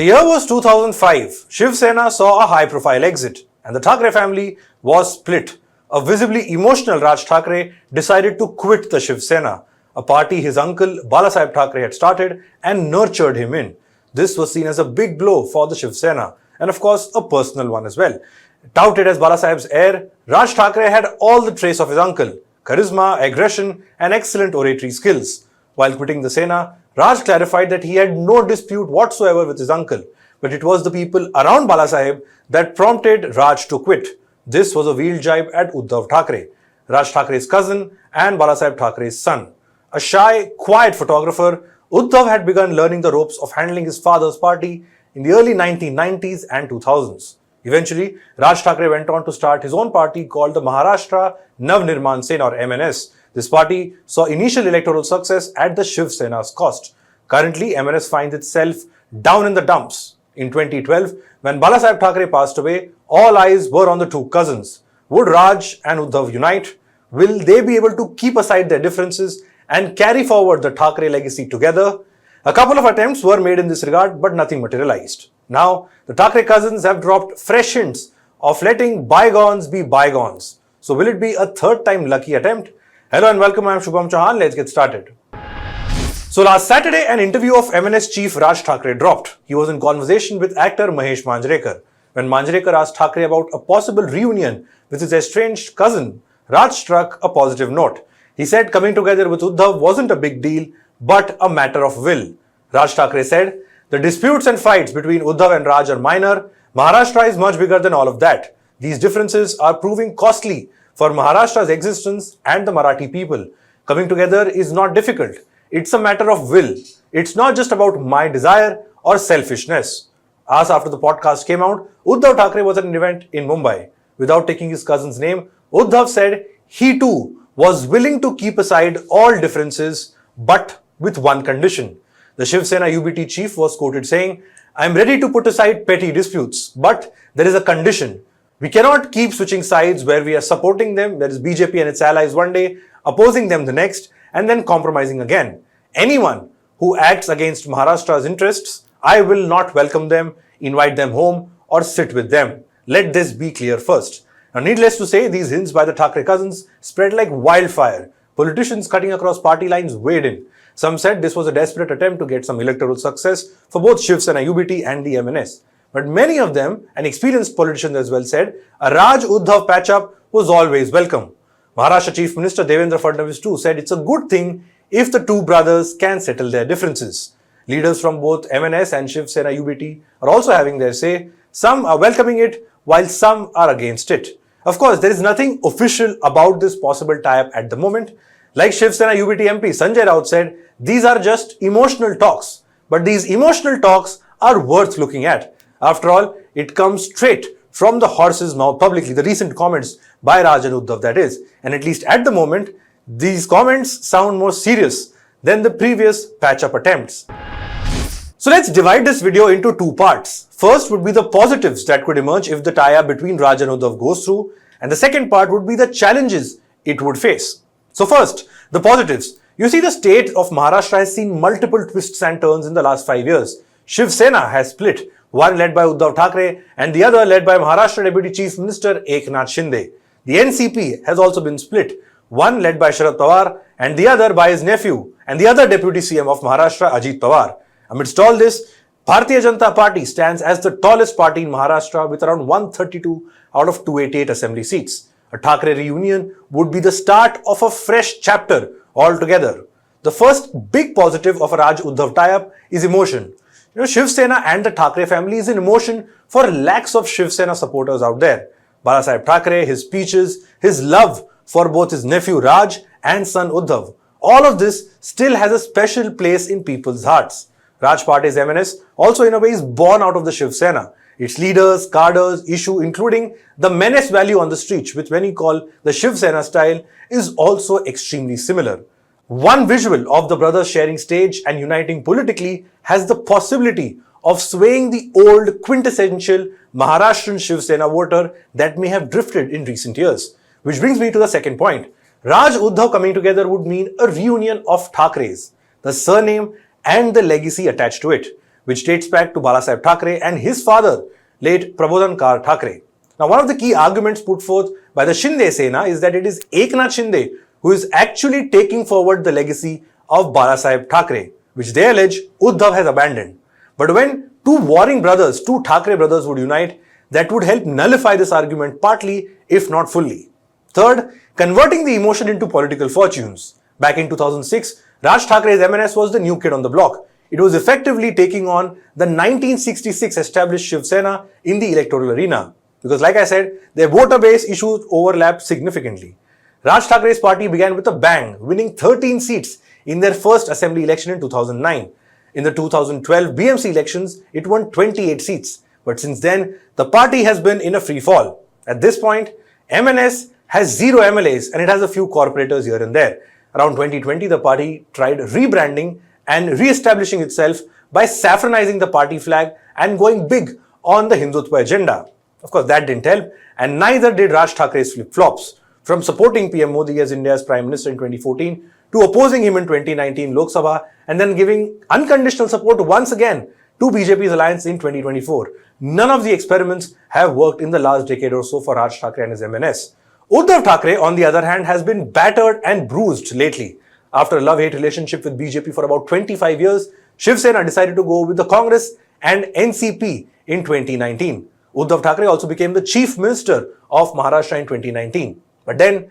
The year was 2005. Shiv Sena saw a high-profile exit and the Thackeray family was split. A visibly emotional Raj Thackeray decided to quit the Shiv Sena, a party his uncle Balasaheb Thackeray had started and nurtured him in. This was seen as a big blow for the Shiv Sena and of course a personal one as well. Touted as Balasaheb's heir, Raj Thackeray had all the traits of his uncle: charisma, aggression and excellent oratory skills. While quitting the Sena, Raj clarified that he had no dispute whatsoever with his uncle, but it was the people around Balasaheb that prompted Raj to quit. This was a veiled jibe at Uddhav Thackeray, Raj Thackeray's cousin and Balasaheb Thackeray's son. A shy, quiet photographer, Uddhav had begun learning the ropes of handling his father's party in the early 1990s and 2000s. Eventually, Raj Thackeray went on to start his own party called the Maharashtra Navnirman Sena or MNS. This party saw initial electoral success at the Shiv Sena's cost. Currently, MNS finds itself down in the dumps. In 2012, when Balasaheb Thackeray passed away, all eyes were on the two cousins. Would Raj and Uddhav unite? Will they be able to keep aside their differences and carry forward the Thackeray legacy together? A couple of attempts were made in this regard, but nothing materialized. Now, the Thackeray cousins have dropped fresh hints of letting bygones be bygones. So will it be a third time lucky attempt? Hello and welcome, I am Shubham Chauhan. Let's get started. So last Saturday, an interview of MNS chief Raj Thackeray dropped. He was in conversation with actor Mahesh Manjrekar. When Manjrekar asked Thackeray about a possible reunion with his estranged cousin, Raj struck a positive note. He said coming together with Uddhav wasn't a big deal, but a matter of will. Raj Thackeray said, "The disputes and fights between Uddhav and Raj are minor. Maharashtra is much bigger than all of that. These differences are proving costly for Maharashtra's existence and the Marathi people. Coming together is not difficult. It's a matter of will. It's not just about my desire or selfishness." Asked after the podcast came out, Uddhav Thackeray was at an event in Mumbai. Without taking his cousin's name, Uddhav said he too was willing to keep aside all differences, but with one condition. The Shiv Sena UBT chief was quoted saying, "I am ready to put aside petty disputes, but there is a condition. We cannot keep switching sides where we are supporting them, that is BJP and its allies one day, opposing them the next, and then compromising again. Anyone who acts against Maharashtra's interests, I will not welcome them, invite them home, or sit with them. Let this be clear first." Now, needless to say, these hints by the Thackeray cousins spread like wildfire. Politicians cutting across party lines weighed in. Some said this was a desperate attempt to get some electoral success for both Shiv Sena UBT and the MNS. But many of them, and experienced politicians as well, said a Raj-Uddhav patch-up was always welcome. Maharashtra Chief Minister Devendra Fadnavis too said it's a good thing if the two brothers can settle their differences. Leaders from both MNS and Shiv Sena UBT are also having their say. Some are welcoming it, while some are against it. Of course, there is nothing official about this possible tie-up at the moment. Like Shiv Sena UBT MP Sanjay Raut said, these are just emotional talks. But these emotional talks are worth looking at. After all, it comes straight from the horse's mouth publicly, the recent comments by Raj and Uddhav that is. And at least at the moment, these comments sound more serious than the previous patch-up attempts. So let's divide this video into two parts. First would be the positives that could emerge if the tie-up between Raj and Uddhav goes through, and the second part would be the challenges it would face. So first, the positives. You see, the state of Maharashtra has seen multiple twists and turns in the last 5 years. Shiv Sena has split, one led by Uddhav Thackeray and the other led by Maharashtra Deputy Chief Minister Eknath Shinde. The NCP has also been split, one led by Sharad Pawar and the other by his nephew and the other Deputy CM of Maharashtra, Ajit Pawar. Amidst all this, Bharatiya Janata Party stands as the tallest party in Maharashtra with around 132 out of 288 assembly seats. A Thackeray reunion would be the start of a fresh chapter altogether. The first big positive of a Raj-Uddhav tie-up is emotion. Shiv Sena and the Thackeray family is in emotion for lakhs of Shiv Sena supporters out there. Balasaheb Thackeray, his speeches, his love for both his nephew Raj and son Uddhav. All of this still has a special place in people's hearts. Raj Party's MNS also in a way is born out of the Shiv Sena. Its leaders, cadres, issue including the menace value on the streets, which many call the Shiv Sena style, is also extremely similar. One visual of the brothers sharing stage and uniting politically has the possibility of swaying the old quintessential Maharashtrian Shiv Sena voter that may have drifted in recent years. Which brings me to the second point. Raj-Uddhav coming together would mean a reunion of Thackerays, the surname and the legacy attached to it. which dates back to Balasaheb Thackeray and his father, late Prabodhankar Thackeray. Now, one of the key arguments put forth by the Shinde Sena is that it is Eknath Shinde who is actually taking forward the legacy of Balasaheb Thackeray, which they allege Uddhav has abandoned. But when two warring brothers, two Thackeray brothers would unite, that would help nullify this argument partly, if not fully. Third, converting the emotion into political fortunes. Back in 2006, Raj Thackeray's MNS was the new kid on the block. It was effectively taking on the 1966 established Shiv Sena in the electoral arena. Because like I said, their voter base issues overlapped significantly. Raj Thackeray's party began with a bang, winning 13 seats in their first assembly election in 2009. In the 2012 BMC elections, it won 28 seats. But since then, the party has been in a free fall. At this point, MNS has 0 MLAs and it has a few corporators here and there. Around 2020, the party tried rebranding and re-establishing itself by saffronizing the party flag and going big on the Hindutva agenda. Of course, that didn't help, and neither did Raj Thackeray's flip-flops. From supporting PM Modi as India's Prime Minister in 2014 to opposing him in 2019 Lok Sabha and then giving unconditional support once again to BJP's alliance in 2024. None of the experiments have worked in the last decade or so for Raj Thackeray and his MNS. Uddhav Thackeray, on the other hand, has been battered and bruised lately. After a love-hate relationship with BJP for about 25 years, Shiv Sena decided to go with the Congress and NCP in 2019. Uddhav Thackeray also became the Chief Minister of Maharashtra in 2019. But then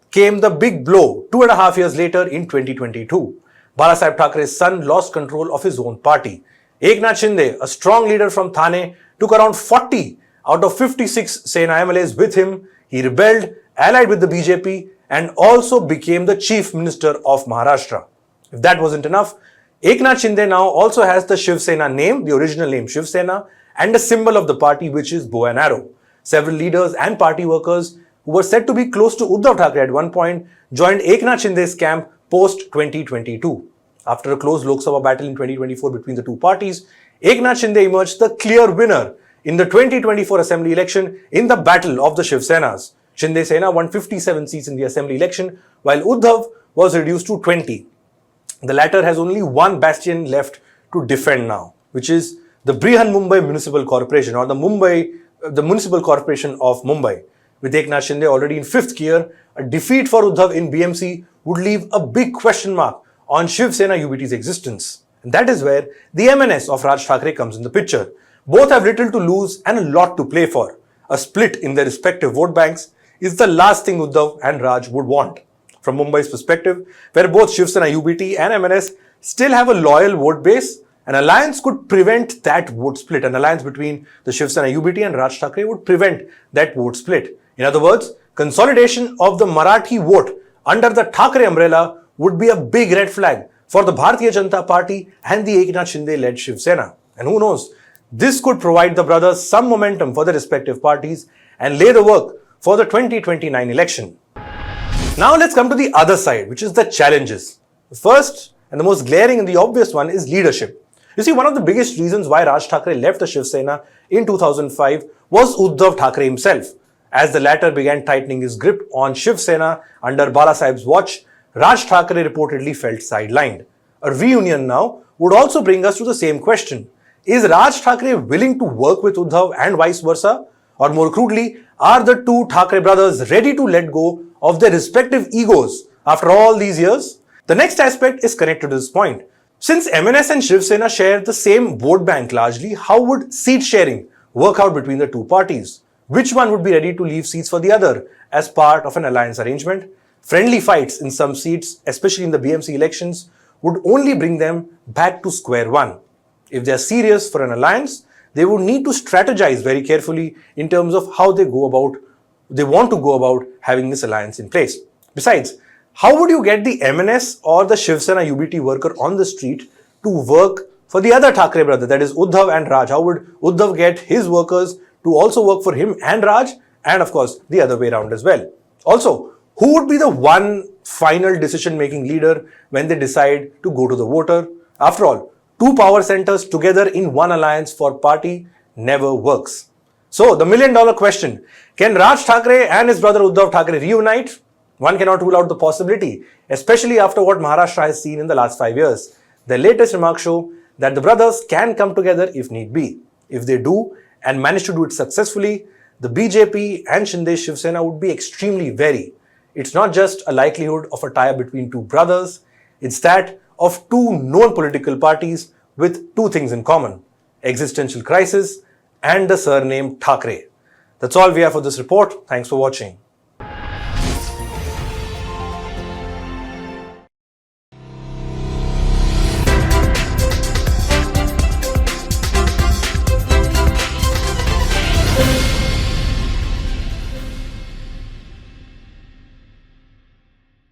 came the big blow 2.5 years later in 2022. Balasaheb Thackeray's son lost control of his own party. Eknath Shinde, a strong leader from Thane, took around 40 out of 56 Sena MLAs with him. He rebelled, allied with the BJP, and also became the Chief Minister of Maharashtra. If that wasn't enough, Eknath Shinde now also has the Shiv Sena name, the original name Shiv Sena, and a symbol of the party, which is bow and arrow. Several leaders and party workers who were said to be close to Uddhav Thackeray at one point joined Eknath Shinde's camp post-2022. After a close Lok Sabha battle in 2024 between the two parties, Eknath Shinde emerged the clear winner in the 2024 assembly election in the battle of the Shiv Senas. Shinde Sena won 57 seats in the assembly election, while Uddhav was reduced to 20. The latter has only one bastion left to defend now, which is the Brihan Mumbai Municipal Corporation, or the Municipal Corporation of Mumbai. With Eknath Shinde already in 5th gear, a defeat for Uddhav in BMC would leave a big question mark on Shiv Sena UBT's existence. And that is where the MNS of Raj Thackeray comes in the picture. Both have little to lose and a lot to play for. A split in their respective vote banks is the last thing Uddhav and Raj would want. From Mumbai's perspective, where both Shiv Sena UBT and MNS still have a loyal vote base, an alliance could prevent that vote split. An alliance between the Shiv Sena UBT and Raj Thackeray would prevent that vote split. In other words, consolidation of the Marathi vote under the Thackeray umbrella would be a big red flag for the Bharatiya Janata Party and the Eknath Shinde-led Shiv Sena. And who knows, this could provide the brothers some momentum for their respective parties and lay the work for the 2029 election. Now let's come to the other side, which is the challenges. The first and the most glaring and the obvious one is leadership. You see, one of the biggest reasons why Raj Thackeray left the Shiv Sena in 2005 was Uddhav Thackeray himself. As the latter began tightening his grip on Shiv Sena under Balasaheb's watch, Raj Thackeray reportedly felt sidelined. A reunion now would also bring us to the same question. Is Raj Thackeray willing to work with Uddhav and vice versa? Or more crudely, are the two Thackeray brothers ready to let go of their respective egos after all these years? The next aspect is connected to this point. Since MNS and Shiv Sena share the same vote bank largely, how would seat sharing work out between the two parties? Which one would be ready to leave seats for the other as part of an alliance arrangement? Friendly fights in some seats, especially in the BMC elections, would only bring them back to square one. If they are serious for an alliance, they would need to strategize very carefully in terms of how they want to go about having this alliance in place. Besides, how would you get the MNS or the Shiv Sena UBT worker on the street to work for the other Thackeray brother, that is Uddhav and Raj? How would Uddhav get his workers to also work for him and Raj, and of course the other way around as well? Also, who would be the one final decision-making leader when they decide to go to the voter? After all, two power centers together in one alliance for party never works. So, the million-dollar question, can Raj Thackeray and his brother Uddhav Thackeray reunite? One cannot rule out the possibility, especially after what Maharashtra has seen in the last 5 years. The latest remarks show that the brothers can come together if need be. If they do and manage to do it successfully, the BJP and Shinde Shiv Sena would be extremely wary. It's not just a likelihood of a tie between two brothers, it's that of two known political parties with two things in common: existential crisis and the surname Thackeray. That's all we have for this report. Thanks for watching.